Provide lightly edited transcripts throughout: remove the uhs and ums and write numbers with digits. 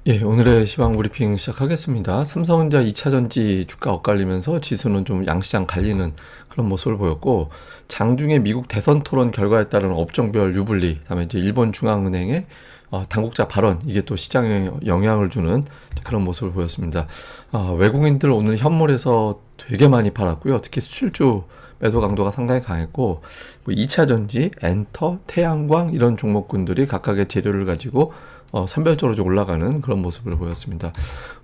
예, 오늘의 시황 브리핑 시작하겠습니다. 삼성전자 2차전지 주가 엇갈리면서 지수는 좀 양시장 갈리는 그런 모습을 보였고, 장중에 미국 대선 토론 결과에 따른 업종별 유불리, 그다음에 이제 일본 중앙은행의 당국자 발언, 이게 또 시장에 영향을 주는 그런 모습을 보였습니다. 외국인들 오늘 현물에서 되게 많이 팔았고요. 특히 수출주 매도 강도가 상당히 강했고, 2차전지, 엔터, 태양광 이런 종목군들이 각각의 재료를 가지고 산별적으로 좀 올라가는 그런 모습을 보였습니다.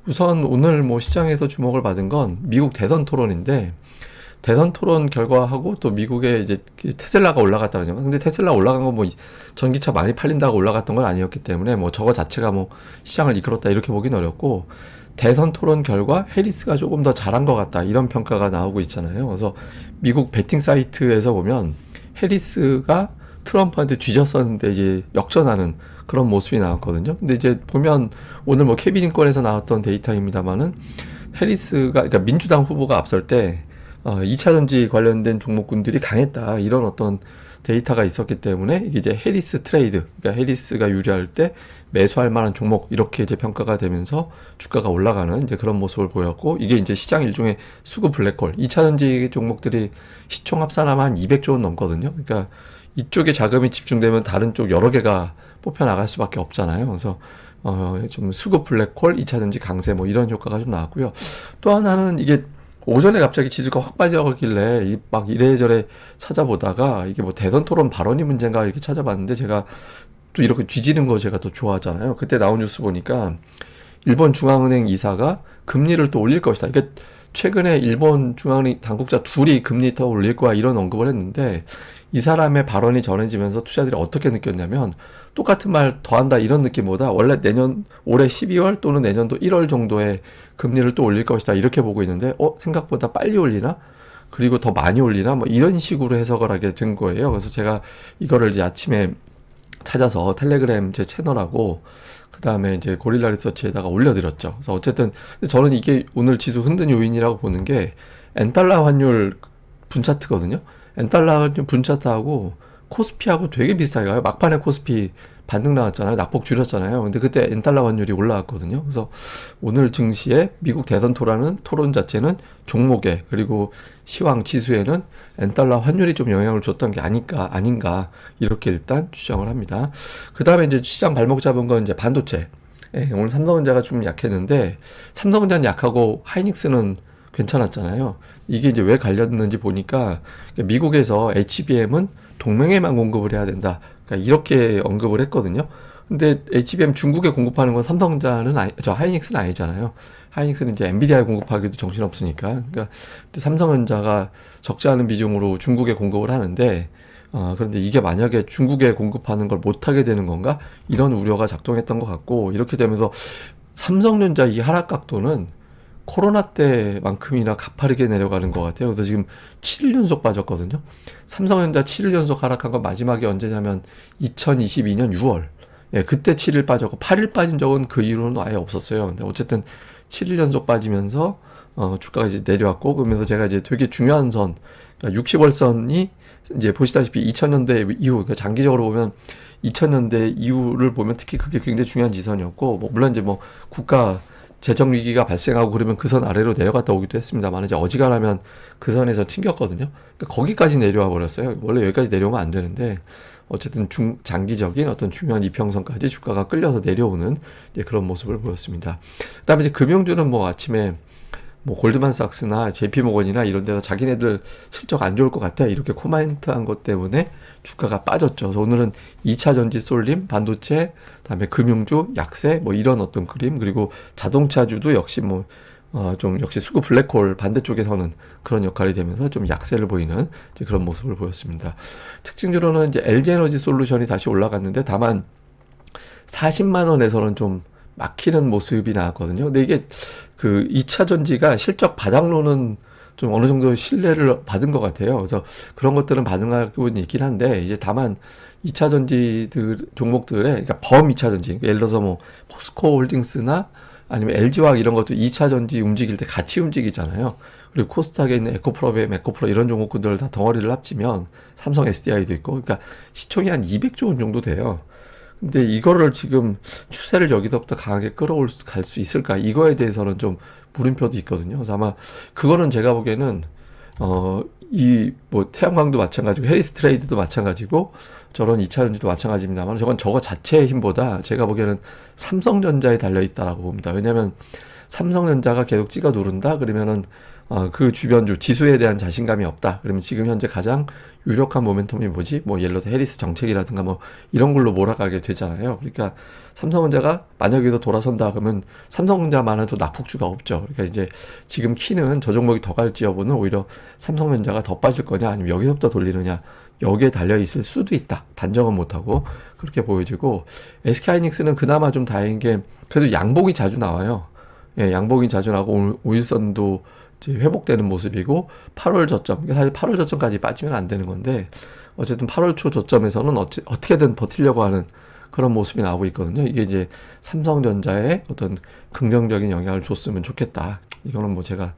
우선 오늘 시장에서 주목을 받은 건 미국 대선 토론인데, 대선 토론 결과하고 또 미국의 이제 테슬라가 올라갔다는 점. 근데 테슬라 올라간 건 전기차 많이 팔린다고 올라갔던 건 아니었기 때문에 저거 자체가 시장을 이끌었다 이렇게 보긴 어렵고, 대선 토론 결과 해리스가 조금 더 잘한 것 같다 이런 평가가 나오고 있잖아요. 그래서 미국 베팅 사이트에서 보면 해리스가 트럼프한테 뒤졌었는데 이제 역전하는 그런 모습이 나왔거든요. 근데 이제 보면 오늘 KB증권에서 나왔던 데이터입니다만은 해리스가, 그러니까 민주당 후보가 앞설 때 2차전지 관련된 종목군들이 강했다 이런 어떤 데이터가 있었기 때문에 이게 이제 해리스 트레이드, 그러니까 해리스가 유리할 때 매수할 만한 종목 이렇게 이제 평가가 되면서 주가가 올라가는 이제 그런 모습을 보였고, 이게 이제 시장 일종의 수급 블랙홀. 2차전지 종목들이 시총 합산하면 한 200조 원 넘거든요. 그러니까 이쪽에 자금이 집중되면 다른 쪽 여러 개가 뽑혀 나갈 수밖에 없잖아요. 그래서 좀 수급 블랙홀, 2차전지 강세 이런 효과가 좀 나왔고요. 또 하나는 이게 오전에 갑자기 지수가 확 빠져가길래 막 이래저래 찾아보다가 이게 대선 토론 발언이 문제인가 이렇게 찾아봤는데, 제가 또 이렇게 뒤지는 거 제가 또 좋아하잖아요. 그때 나온 뉴스 보니까 일본 중앙은행 이사가 금리를 또 올릴 것이다. 이게 최근에 일본 중앙은행 당국자 둘이 금리 더 올릴 거야 이런 언급을 했는데, 이 사람의 발언이 전해지면서 투자들이 어떻게 느꼈냐면, 똑같은 말 더한다 이런 느낌보다 원래 올해 12월 또는 내년도 1월 정도에 금리를 또 올릴 것이다 이렇게 보고 있는데, 생각보다 빨리 올리나? 그리고 더 많이 올리나? 이런 식으로 해석을 하게 된 거예요. 그래서 제가 이거를 이제 아침에 찾아서 텔레그램 제 채널하고 그 다음에 이제 고릴라 리서치에다가 올려드렸죠. 그래서 어쨌든 저는 이게 오늘 지수 흔든 요인이라고 보는 게 엔달러 환율 분차트거든요. 엔달러 환율 분차트하고 코스피하고 되게 비슷하게 가요. 막판에 코스피 반등 나왔잖아요. 낙폭 줄였잖아요. 근데 그때 엔달러 환율이 올라왔거든요. 그래서 오늘 증시에 미국 대선 토론 자체는 종목에, 그리고 시황 지수에는 엔달러 환율이 좀 영향을 줬던 게 아닌가 이렇게 일단 추정을 합니다. 그 다음에 이제 시장 발목 잡은 건 이제 반도체. 오늘 삼성전자가 좀 약했는데, 삼성전자는 약하고 하이닉스는 괜찮았잖아요. 이게 이제 왜 갈렸는지 보니까 미국에서 HBM은 동맹에만 공급을 해야 된다, 그러니까 이렇게 언급을 했거든요. 근데 HBM 중국에 공급하는 건 삼성전자는 하이닉스는 아니잖아요. 하이닉스는 이제 엔비디아에 공급하기도 정신없으니까. 그러니까 삼성전자가 적지 않은 비중으로 중국에 공급을 하는데, 그런데 이게 만약에 중국에 공급하는 걸 못하게 되는 건가? 이런 우려가 작동했던 것 같고, 이렇게 되면서 삼성전자 이 하락 각도는 코로나 때만큼이나 가파르게 내려가는 것 같아요. 그래서 지금 7일 연속 빠졌거든요. 삼성전자 7일 연속 하락한 건 마지막이 언제냐면 2022년 6월. 예, 그때 7일 빠졌고 8일 빠진 적은 그 이후로는 아예 없었어요. 근데 어쨌든 7일 연속 빠지면서 주가가 이제 내려왔고, 그러면서 제가 이제 되게 중요한 선, 그러니까 60월선이 이제 보시다시피 2000년대 이후, 그러니까 장기적으로 보면 2000년대 이후를 보면 특히 그게 굉장히 중요한 지선이었고, 물론 이제 국가 재정 위기가 발생하고 그러면 그 선 아래로 내려갔다 오기도 했습니다만, 이제 어지간하면 그 선에서 튕겼거든요. 그러니까 거기까지 내려와 버렸어요. 원래 여기까지 내려오면 안 되는데, 어쨌든 장기적인 어떤 중요한 이평선까지 주가가 끌려서 내려오는 이제 그런 모습을 보였습니다. 그다음에 이제 금융주는 아침에 골드만삭스나 JP모건이나 이런 데서 자기네들 실적 안 좋을 것 같아 이렇게 코멘트한 것 때문에 주가가 빠졌죠. 그래서 오늘은 2차 전지 쏠림, 반도체, 그다음에 금융주 약세 이런 어떤 그림, 그리고 자동차주도 역시 좀 역시 수급 블랙홀 반대쪽에 서는 그런 역할이 되면서 좀 약세를 보이는 이제 그런 모습을 보였습니다. 특징주로는 이제 LG에너지 솔루션이 다시 올라갔는데, 다만 40만 원에서는 좀 막히는 모습이 나왔거든요. 근데 이게 그 2차 전지가 실적 바닥로는 좀 어느 정도 신뢰를 받은 것 같아요. 그래서 그런 것들은 반응하고 있긴 한데, 이제 다만 2차 전지들 종목들의, 그러니까 범 2차 전지, 그러니까 예를 들어서 포스코 홀딩스나 아니면 LG화학 이런 것도 2차 전지 움직일 때 같이 움직이잖아요. 그리고 코스닥에 있는 에코프로베, 에코프로 이런 종목군들을 다 덩어리를 합치면 삼성 SDI도 있고, 그러니까 시총이 한 200조 원 정도 돼요. 근데 이거를 지금 추세를 여기서부터 강하게 갈 수 있을까? 이거에 대해서는 좀 물음표도 있거든요. 그래서 아마 그거는 제가 보기에는 이 뭐 태양광도 마찬가지고 해리스 트레이드도 마찬가지고 저런 2차전지도 마찬가지입니다만 저건 저거 자체의 힘보다 제가 보기에는 삼성전자에 달려 있다라고 봅니다. 왜냐하면 삼성전자가 계속 찍어 누른다 그러면은 그 주변주 지수에 대한 자신감이 없다. 그러면 지금 현재 가장 유력한 모멘텀이 뭐지? 뭐 예를 들어서 해리스 정책이라든가 뭐 이런 걸로 몰아가게 되잖아요. 그러니까 삼성전자가 만약에 더 돌아선다 그러면 삼성전자만은 또 낙폭주가 없죠. 그러니까 이제 지금 키는 저 종목이 더 갈지 여부는 오히려 삼성전자가 더 빠질 거냐 아니면 여기서부터 돌리느냐 여기에 달려 있을 수도 있다. 단정은 못하고 그렇게 보여지고 SK하이닉스는 그나마 좀 다행인 게 그래도 양봉이 자주 나와요. 예, 양봉이 자주 나고 오일선도 이제 회복되는 모습이고 8월 저점, 사실 8월 저점까지 빠지면 안 되는 건데 어쨌든 8월 초 저점에서는 어떻게든 버티려고 하는 그런 모습이 나오고 있거든요. 이게 이제 삼성전자에 어떤 긍정적인 영향을 줬으면 좋겠다. 이거는 뭐 제가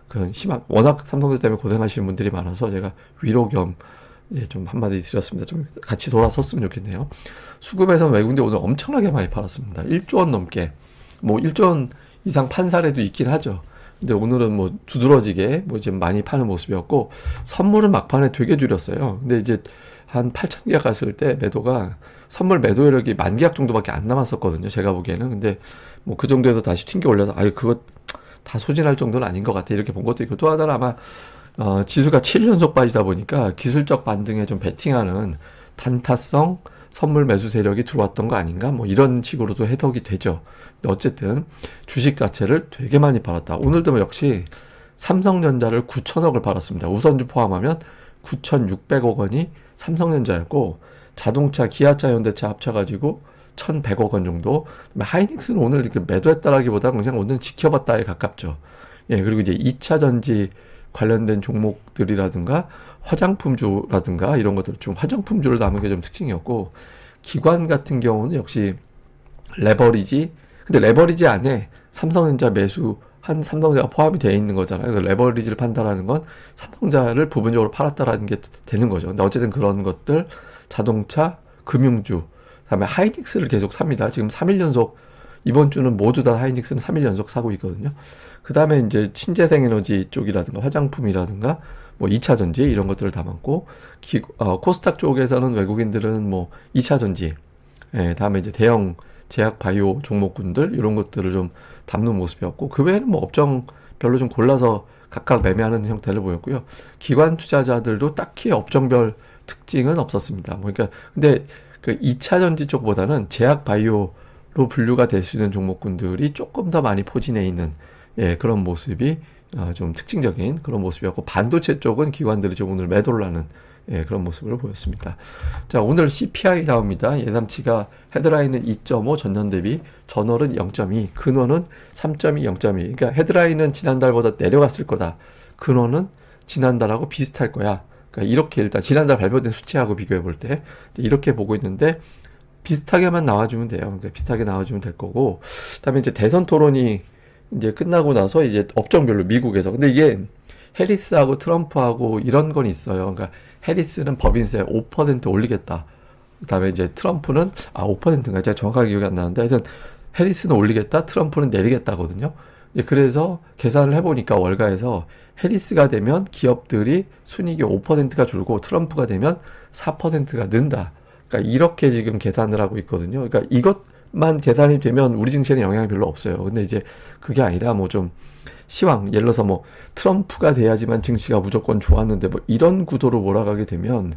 그런 희망, 워낙 삼성전자 때문에 고생하시는 분들이 많아서 제가 위로 겸 좀 한마디 드렸습니다. 좀 같이 돌아섰으면 좋겠네요. 수급에서 외국인들 오늘 엄청나게 많이 팔았습니다. 1조 원 넘게. 뭐 1조 원 이상 판 사례도 있긴 하죠. 근데 오늘은 뭐 두드러지게 뭐 이제 많이 파는 모습이었고 선물은 막판에 되게 줄였어요. 근데 이제 한 8천 계약 갔을 때 매도가 선물 매도 여력이 만 계약 정도밖에 안 남았었거든요. 제가 보기에는. 근데 뭐 그 정도에서 다시 튕겨 올려서 아유 그거 다 소진할 정도는 아닌 것 같아. 이렇게 본 것도 있고 또 하나는 아마 지수가 7연속 빠지다 보니까 기술적 반등에 좀 베팅하는 단타성 선물 매수 세력이 들어왔던 거 아닌가? 뭐 이런 식으로도 해석이 되죠. 근데 어쨌든 주식 자체를 되게 많이 팔았다. 오늘도 뭐 역시 삼성전자를 9천억을 팔았습니다. 우선주 포함하면 9,600억 원이 삼성전자였고 자동차, 기아차, 현대차 합쳐가지고 1,100억 원 정도. 하이닉스는 오늘 이렇게 매도했다라기보다는 그냥 오늘 지켜봤다에 가깝죠. 예, 그리고 이제 2차 전지 관련된 종목들이라든가 화장품주라든가 이런 것들 좀 화장품주를 담은 게 좀 특징이었고 기관 같은 경우는 역시 레버리지 근데 레버리지 안에 삼성전자 매수한 삼성전자가 포함이 되어 있는 거잖아요. 그래서 레버리지를 판다라는 건 삼성전자를 부분적으로 팔았다라는 게 되는 거죠. 근데 어쨌든 그런 것들 자동차, 금융주 그다음에 하이닉스를 계속 삽니다. 지금 3일 연속 이번 주는 모두 다 하이닉스는 3일 연속 사고 있거든요. 그 다음에 이제 신재생 에너지 쪽이라든가 화장품이라든가 뭐 2차 전지 이런 것들을 담았고 코스닥 쪽에서는 외국인들은 뭐 2차 전지 다음에 이제 대형 제약 바이오 종목군들 이런 것들을 좀 담는 모습이었고 그 외에는 뭐 업종별로 좀 골라서 각각 매매하는 형태를 보였고요. 기관 투자자들도 딱히 업종별 특징은 없었습니다. 뭐 그러니까 근데 그 2차 전지 쪽보다는 제약 바이오로 분류가 될 수 있는 종목군들이 조금 더 많이 포진해 있는 그런 모습이 좀 특징적인 그런 모습이었고 반도체 쪽은 기관들이 좀 오늘 매도를 하는 그런 모습을 보였습니다. 자, 오늘 CPI 나옵니다. 예상치가 헤드라인은 2.5 전년 대비, 전월은 0.2, 근원은 3.2, 0.2. 그러니까 헤드라인은 지난달보다 내려갔을 거다. 근원은 지난달하고 비슷할 거야. 그러니까 이렇게 일단 지난달 발표된 수치하고 비교해 볼 때 이렇게 보고 있는데 비슷하게만 나와주면 돼요. 그러니까 비슷하게 나와주면 될 거고, 그다음에 이제 대선 토론이 이제 끝나고 나서 이제 업종별로 미국에서 근데 이게 해리스하고 트럼프하고 이런 건 있어요. 그러니까 해리스는 법인세 5% 올리겠다. 그다음에 이제 트럼프는 5%인가 제가 정확하게 기억이 안 나는데 하여튼 해리스는 올리겠다, 트럼프는 내리겠다거든요. 이제 그래서 계산을 해보니까 월가에서 해리스가 되면 기업들이 순이익이 5%가 줄고 트럼프가 되면 4%가 는다. 그러니까 이렇게 지금 계산을 하고 있거든요. 그러니까 이것만 계산이 되면 우리 증시에는 영향이 별로 없어요. 근데 이제 그게 아니라 뭐 좀 시황, 예를 들어서 뭐 트럼프가 돼야지만 증시가 무조건 좋았는데 뭐 이런 구도로 몰아가게 되면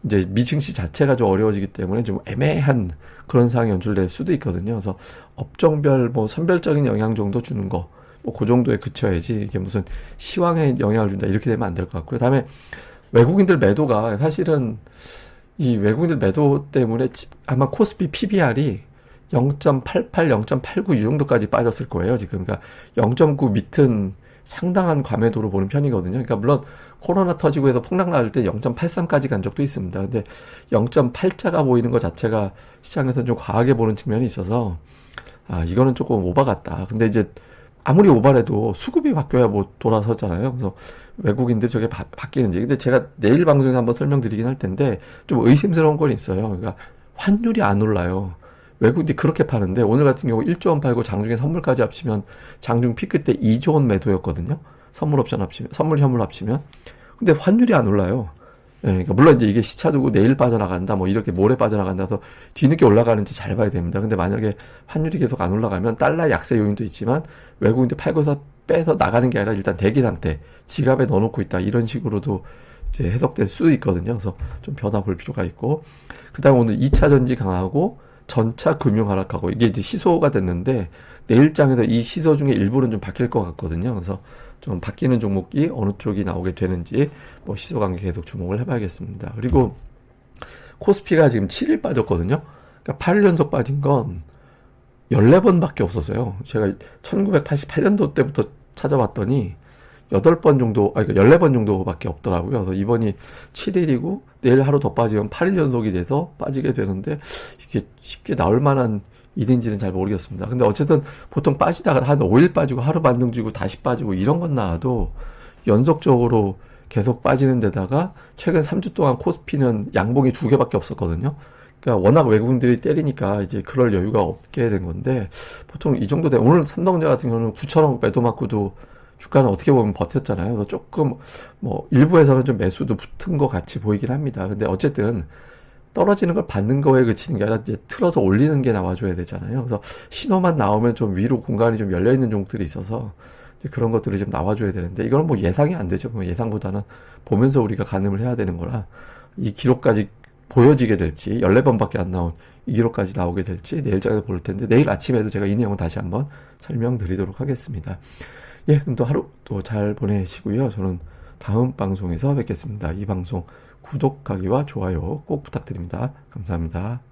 이제 미 증시 자체가 좀 어려워지기 때문에 좀 애매한 그런 상황이 연출될 수도 있거든요. 그래서 업종별 뭐 선별적인 영향 정도 주는 거, 뭐 그 정도에 그쳐야지 이게 무슨 시황에 영향을 준다 이렇게 되면 안 될 것 같고요. 그다음에 외국인들 매도가 사실은 이 외국인들 매도 때문에 아마 코스피 PBR이 0.88, 0.89 이 정도까지 빠졌을 거예요, 지금. 그러니까 0.9 밑은 상당한 과매도로 보는 편이거든요. 그러니까 물론 코로나 터지고 해서 폭락 나올 때 0.83까지 간 적도 있습니다. 근데 0.8자가 보이는 것 자체가 시장에서는 좀 과하게 보는 측면이 있어서 이거는 조금 오바 같다. 근데 이제 아무리 오바래도 수급이 바뀌어야 뭐 돌아서잖아요. 그래서 외국인들 저게 바뀌는지. 근데 제가 내일 방송에 한번 설명드리긴 할 텐데 좀 의심스러운 건 있어요. 그러니까 환율이 안 올라요. 외국인들이 그렇게 파는데 오늘 같은 경우 1조 원 팔고 장중에 선물까지 합치면 장중 피크 때 2조 원 매도였거든요. 선물 옵션 합치면, 선물 현물 합치면. 근데 환율이 안 올라요. 예, 그러니까 물론 이제 이게 시차 두고 내일 빠져나간다, 뭐 이렇게 모레 빠져나간다 해서 뒤늦게 올라가는지 잘 봐야 됩니다. 근데 만약에 환율이 계속 안 올라가면 달러 약세 요인도 있지만 외국인들 팔고서 빼서 나가는 게 아니라 일단 대기 상태, 지갑에 넣어놓고 있다, 이런 식으로도 이제 해석될 수 있거든요. 그래서 좀 변화 볼 필요가 있고, 그 다음 오늘 2차 전지 강하고 전차 금융 하락하고, 이게 이제 시소가 됐는데 내일장에서 이 시소 중에 일부는 좀 바뀔 것 같거든요. 그래서 좀 바뀌는 종목이 어느 쪽이 나오게 되는지 뭐 시소 관계 계속 주목을 해봐야겠습니다. 그리고 코스피가 지금 7일 빠졌거든요. 그러니까 8일 연속 빠진 건 14번밖에 없었어요. 제가 1988년도 때부터 찾아봤더니 8번 정도, 그러니까 14번 정도밖에 없더라고요. 그래서 이번이 7일이고 내일 하루 더 빠지면 8일 연속이 돼서 빠지게 되는데 이게 쉽게 나올 만한 일인지는 잘 모르겠습니다. 근데 어쨌든 보통 빠지다가 한 5일 빠지고 하루 반등 주고 다시 빠지고 이런 건 나와도 연속적으로 계속 빠지는 데다가 최근 3주 동안 코스피는 양봉이 2개밖에 없었거든요. 그러니까 워낙 외국인들이 때리니까 이제 그럴 여유가 없게 된 건데, 보통 이 정도 돼. 오늘 삼성전자 같은 경우는 9,000원 매도 맞고도 주가는 어떻게 보면 버텼잖아요. 그래서 조금 뭐 일부에서는 좀 매수도 붙은 것 같이 보이긴 합니다. 근데 어쨌든 떨어지는 걸 받는 거에 그치는 게 아니라 이제 틀어서 올리는 게 나와줘야 되잖아요. 그래서 신호만 나오면 좀 위로 공간이 좀 열려 있는 종목들이 있어서 이제 그런 것들이 좀 나와줘야 되는데, 이거는 뭐 예상이 안 되죠. 뭐 예상보다는 보면서 우리가 가늠을 해야 되는 거라, 이 기록까지 보여지게 될지, 14번밖에 안 나온 이 기록까지 나오게 될지 내일장에서 볼 텐데, 내일 아침에도 제가 이 내용을 다시 한번 설명드리도록 하겠습니다. 예, 그럼 또 하루 또 잘 보내시고요. 저는 다음 방송에서 뵙겠습니다. 이 방송 구독하기와 좋아요 꼭 부탁드립니다. 감사합니다.